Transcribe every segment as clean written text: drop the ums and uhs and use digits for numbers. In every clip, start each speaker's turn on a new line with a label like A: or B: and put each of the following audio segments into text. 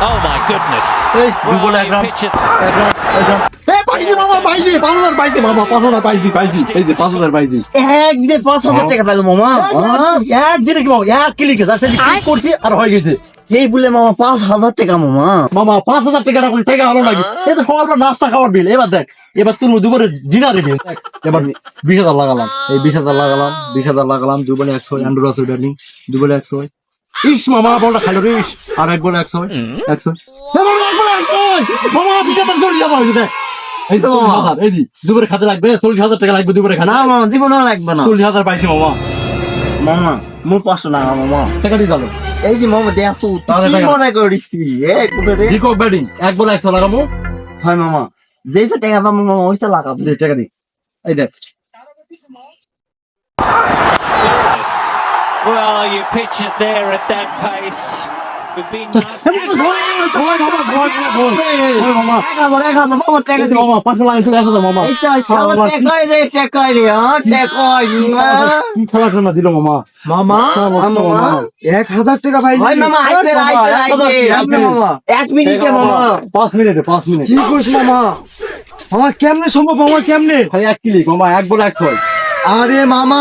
A: Oh my goodness.
B: এই
A: Well,
B: দুবল
A: you
B: Ekram
A: pitch it.
B: একরাম একরাম এই পাইছি মামা পাইছি 5000 পাইছি মামা 5000 পাইছি পাইছি এই যে 5000 পাইছি
C: একদিনে 5,000 টাকা পেলো মামা।
B: একদিনে কি মামা এক ক্লিকে যাচ্ছে ক্লিক করছি আর হয়ে গেছে
C: এই বলে মামা 5,000 টাকা মামা।
B: মামা 5000 টাকা রাখুন টাকা ভালো লাগে এই তো সবার পর নাস্তা খাওয়ার বিল এবার দেখ এবার তুই দুপুরে ডিনারে বিল এবার 20000 লাগালাম এই 20000 লাগালাম 20000 লাগালাম দুবলে 100 অ্যান্ড্রু আছে ডার্লিং দুবলে 100 ইস মামা বলটা খাইলো রে ইস আর এক বলে 100 100 মামা 20000 চলে যাবে ওই দেখ এই তো মামা এই দি দুপুরে খেতে লাগবে 40000 টাকা লাগবে দুপুরে খানা
C: না মামা জীবনেও লাগবে না
B: 40000 পাইছি মামা
C: মামা। মোর 500 টাকা মামা।
B: টাকা দিয়ে দাও
C: এই যে মামা দেখছো
B: তাহলে
C: কি
B: টাকা।
C: মনে করিসি কোনে রে?
B: জিকক ব্যাটিং এক বলে 100 লাগামু
C: হয় মামা যেইটা টাকা পাবো মামা ওইটা লাগাবো।
B: দে টাকা দি এই দেখ
A: Goodness. Well, you pitch it there at that pace. We've been
B: মামা
C: 1,000 মামা টাকা দে।
B: মামা 500 লাগাইছো 1000 মামা
C: এইটা শালা টাকাই রে টাকাই
B: কি খেলা খেলা দিল মামা
C: মামা। মামা
B: 1000 টাকা ভাই
C: হয় মামা আইতে মামা 1 মিনিটে মামা
B: 5 মিনিট
D: কি কইছ মামা মামা কেমনে সম্ভব মামা কেমনে
B: খালি এক ক্লিক মামা এক বলে 100
D: আরে মামা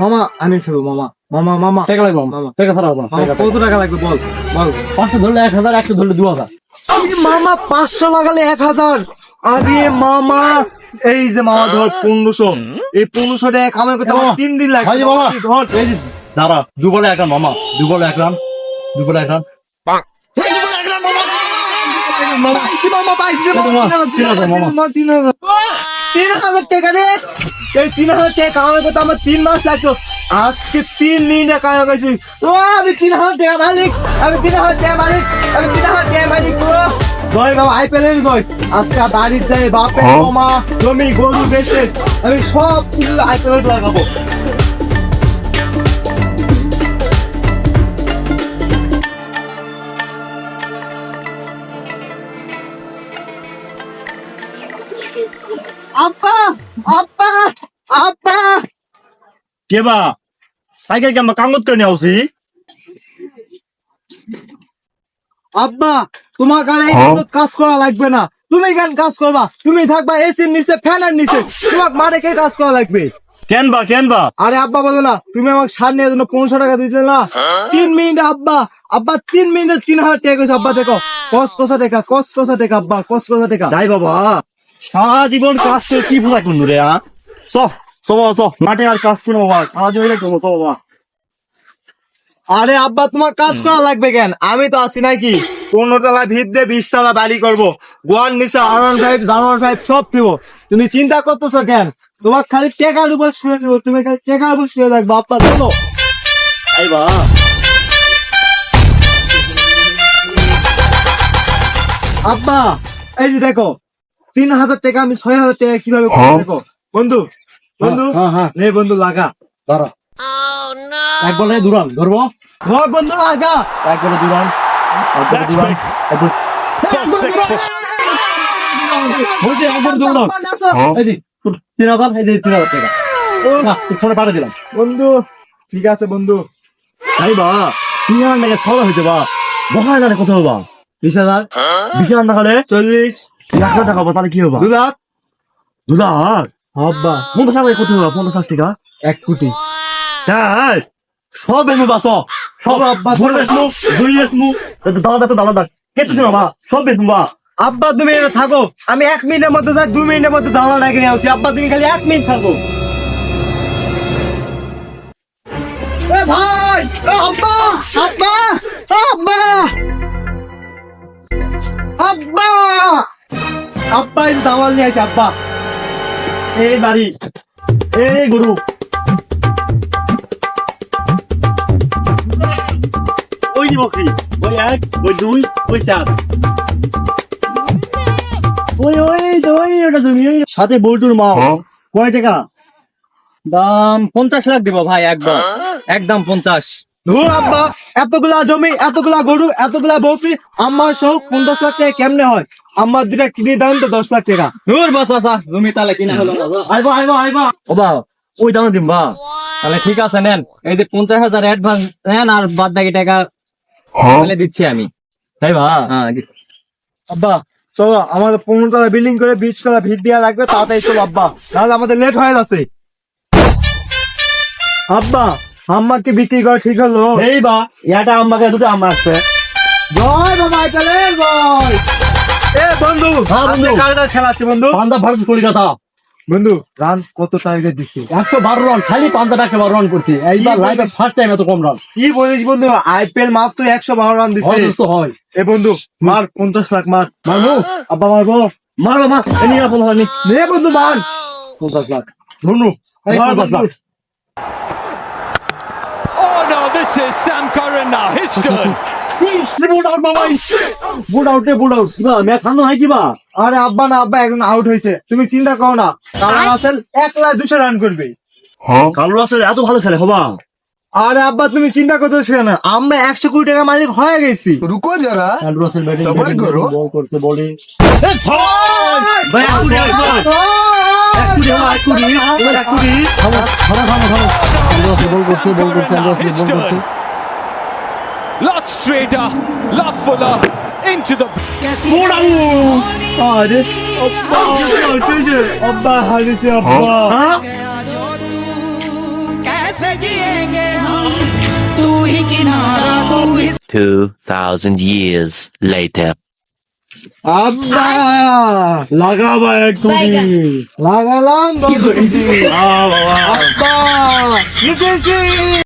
D: মামা আমি খেলবো মামা মামা মামা
B: টাকা লাগবে মামা টাকা ছাড়াও না
D: মামা, কত টাকা লাগবে বল বল
B: 500 ধরলে 1000 100 ধরলে 2000
D: আরে মামা 500 লাগালে 1000 আরে মামা এই যে মামা ধর 1500 এই 1500 টাকা কামাই করতে আমার 3 দিন লাগবে
B: ভাই মামা
D: ধর
B: এই যে দাঁড়া দু বলে এক রান মামা দু বলে এক রান
D: পাইছি মামা পাইছি রে মামা
B: মামা, 3000 মামা।
D: 3000 টাকা রে এই 3000 টাকা কামাই করতে আমার 3 মাস লাগতো আজকে 3 মিনিটে কামাই করছি ও আমি 3000 টাকা মালিক আমি 3000 টাকা মালিক আমি 3000 টাকা মালিক ও জয় বাবা আইপিএলের জয় আজকে বাড়ির যাই বাপের মামা জমি গরু বেচে আমি সব কিছু আইপিএল লাগাবো আব্বা আব্বা আব্বা
C: কেবা সাইকেল কেমন কাঙ্গত করে নিয়ে আসি
D: আব্বা তোমার গাড়ি কাজ করা লাগবে না তুমি কেন কাজ করবা তুমি থাকবা এসির নিচে ফ্যানের নিচে তোমার মাঠে কে কাজ করা লাগবে
C: কেন বা
D: আরে আব্বা বলো না তুমি আমাকে সার নিয়ে জন্য 500 টাকা দিতে না 3 মিনিট আব্বা আব্বা 3 মিনিটে 3000 টাকা কইছো আব্বা দেখো কস কষা টাকা আব্বা কস কষা টাকা
C: যাই বাবা সারা জীবন কাজ করে কি বোঝা করুন রে চ মাঠে আর কাজ করো বাবা সারা জীবন করবো চ বাবা
D: আরে আব্বা তোমার কাজ করা লাগবে কেন আমি তো আছি নাকি 15 তলা ভিত দিয়ে 20 তলা বাড়ি করবো গোয়ার নিচে R15 জানোয়ার 5 সব দিব তুমি চিন্তা করতেছো কেন তোমার খালি টাকার উপর শুয়ে দেবো তুমি খালি টাকার উপর শুয়ে থাকবো আব্বা চলো
C: যাই বা
D: আব্বা এই যে দেখো 3000 টাকা আমি 6000 টাকা কিভাবে করবো দেখো বন্ধু
B: হ্যাঁ
D: নে বন্ধু লাগা
B: দাঁড়া এক বলে দুরান ধরবো
D: ঘর বন্ধু লাগা
B: এক বলে দুরান এক বলে দুরান বলছি একবার দৌড়াও এই দি 3000 এই যে 3000 টাকা না ফোনে পাঠিয়ে দিলাম
D: বন্ধু ঠিক আছে বন্ধু
B: তাই বা 3000 টাকা সব হইতে বা বহার জানে কত হবা 20000 20000 টাকা হলে
D: 40
B: 1 লাখ টাকা হবা তাহলে কি হবা
D: 2 লাখ
B: 2 লাখ
D: আব্বা
B: 50 টাকা কত হবা 50 টাকা
D: 1 কোটি
B: তাই সব বেমু বাস সব
D: আব্বা,
B: ভোর বেসমু দুই বেসমু দাদা কেটে দিও বা সব বেসমু বা
D: আব্বা তুমি এটা থাকো আমি 1 মিনিটের মধ্যে যাই 2 মিনিটের মধ্যে দাওয়া লাগিয়ে নিয়ে আসছি আব্বা তুমি খালি 1 মিনিট থাকো এ ভাই এ আব্বা আব্বা আব্বা আব্বা আব্বা এই দাওয়াল নিয়ে আসছে আব্বা
B: এই বাড়ি এই গরু ওই যে বকরি ওই এক ওই দুই ওই চার ওই ওটা তুমি
C: সাথে বল্টুর মা কয় টাকা
E: দাম 50 লাখ দিব ভাই একদম 50
D: ধুর আব্বা এতগুলা জমি এতগুলা গরু এতগুলা বকরি আমার সহ 50 লাখ টাকা কেমনে হয় আমার দুটা কিনে দাম তো 10 লাখ টাকা
E: দূর বাস আসা জমি তাহলে কিনা হলো না
B: আইবা ও বা ওই দামে দিম বা
E: তাহলে ঠিক আছে নেন এই যে 50,000 অ্যাডভান্স নেন আর বাদ বাকি টাকা তাহলে দিচ্ছি আমি
B: তাই বা
E: হ্যাঁ
D: আব্বা চলো আমাদের 15 তলা বিল্ডিং করে 20 তলা ভিড় দেওয়া লাগবে, তাড়াতাড়ি চলো আব্বা, নাহলে আমাদের লেট হয়ে যাচ্ছে। আব্বা আম্মাকে বিক্রি করা ঠিক হলো?
B: এই বা এটা আমাকে দুটো আম্মা আসছে।
D: জয় বাবা আইকালে জয়। এ বন্ধু
B: হ্যাঁ, বন্ধু।
D: আজকে কারটা খেলাচ্ছে বন্ধু।
B: পান্তা ভারত কলিকাতা
D: বন্ধু রান কত টার্গেট দিচ্ছে?
B: 112 রান, খালি পান্তাটা 112 রান করছি এইবার
D: কি
B: লাইফে
D: বলিস?
B: ফার্স্ট টাইম এত কম রান।
D: কি বলিস বন্ধু, আইপিএল মাত্র 112 রান দিচ্ছে।
B: হয় দোস্ত হয়।
D: এ বন্ধু মার 50 লাখ মার।
B: মারবো
D: আব্বা মারবো।
B: মারবো মা এনি না বলো নি
D: নে বন্ধু মার।
B: 50 লাখ ধনু এই
D: মার
B: 50 লাখ।
D: বন্ধু।
A: Oh no, this is Sam Curran now. His turn.
B: Boot out বাবা, বুট আউট রে বুট আউট। কিবা ম্যাচ হানো হয় কিবা।
D: আরে আব্বা না, আব্বা একজন আউট হয়েছে, তুমি চিন্তা করো না। কালা রাসেল 1,200 রান করবে।
C: কালু রাসেল এত ভালো খেলে হবা।
D: আরে আব্বা তুমি চিন্তা করতেছো কেন, আমরা 100 কোটি টাকা মালিক হয়ে গেছি।
F: रुको जरा
B: অ্যান্ড্রু রাসেল ব্যাটিং
F: সবার করো।
B: বল করছে বোলিং।
C: ভাই এক কোটি এক কোটি এক কোটি এবার এক কোটি।
B: থামো থামো থামো থামো। অ্যান্ড্রু রাসেল বল করছে বল করছে অ্যান্ড্রু রাসেল বল করছে।
A: Lot straighter, lot fuller into the.
D: আরে আব্বা আব্বা হারিয়েছে আব্বা।
G: कैसे जिएंगे हम तू ही किनारा तू ही
H: 2,000 years later.
D: আব্বা
C: লাগাবা এক কোটি।
D: লাগালাম আব্বা জিতেছি।